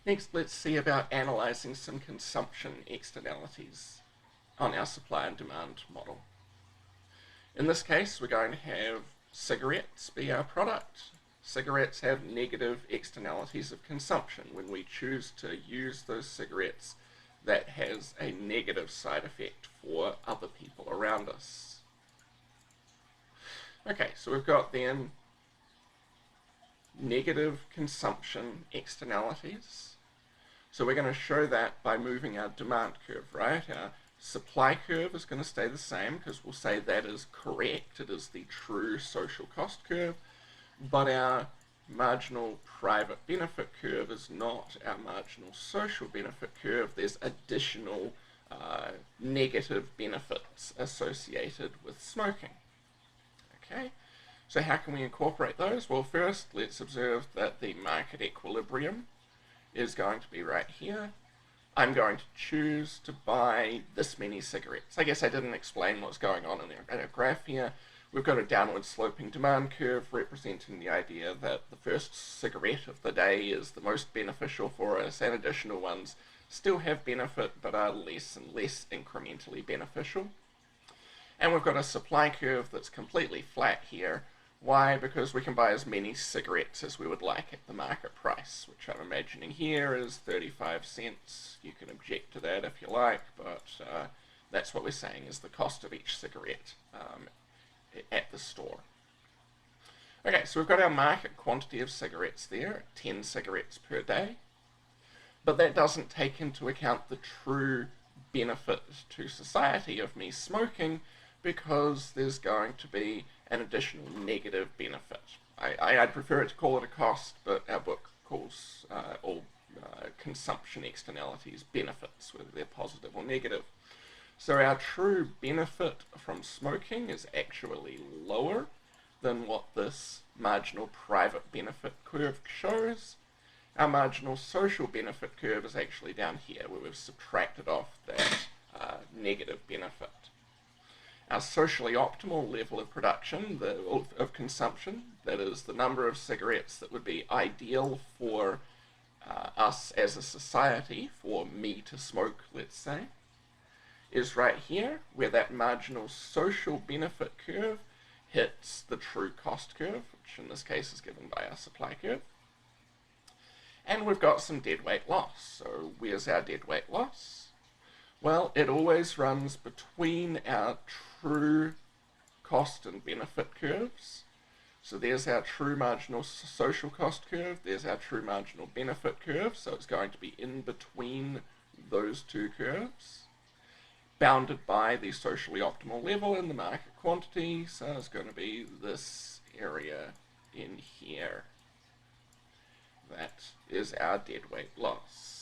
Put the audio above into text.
Next, let's see about analysing some consumption externalities on our supply and demand model. In this case, we're going to have cigarettes be our product. Cigarettes have negative externalities of consumption. When we choose to use those cigarettes, that has a negative side effect for other people around us. Okay, so we've got then negative consumption externalities. So we're going to show that by moving our demand curve, right? Our supply curve is going to stay the same because we'll say that is correct. It is the true social cost curve. But our marginal private benefit curve is not our marginal social benefit curve. There's additional negative benefits associated with smoking. Okay, so how can we incorporate those? Well, first, let's observe that the market equilibrium is going to be right here. I'm going to choose to buy this many cigarettes. I guess I didn't explain what's going on in our graph here. We've got a downward sloping demand curve representing the idea that the first cigarette of the day is the most beneficial for us, and additional ones still have benefit but are less and less incrementally beneficial. And we've got a supply curve that's completely flat here. Why? Because we can buy as many cigarettes as we would like at the market price, which I'm imagining here is 35 cents. You can object to that if you like, but that's what we're saying is the cost of each cigarette at the store. Okay, so we've got our market quantity of cigarettes there, 10 cigarettes per day, but that doesn't take into account the true benefit to society of me smoking, because there's going to be an additional negative benefit. I'd prefer it to call it a cost, but our book calls all consumption externalities benefits, whether they're positive or negative. So our true benefit from smoking is actually lower than what this marginal private benefit curve shows. Our marginal social benefit curve is actually down here, where we've subtracted off that negative benefit. Our socially optimal level of production, of consumption, that is the number of cigarettes that would be ideal for us as a society, for me to smoke, let's say, is right here, where that marginal social benefit curve hits the true cost curve, which in this case is given by our supply curve. And we've got some deadweight loss. So where's our deadweight loss? Well, it always runs between our true cost and benefit curves. So there's our true marginal social cost curve, there's our true marginal benefit curve, so it's going to be in between those two curves, bounded by the socially optimal level in the market quantity, so it's going to be this area in here. That is our deadweight loss.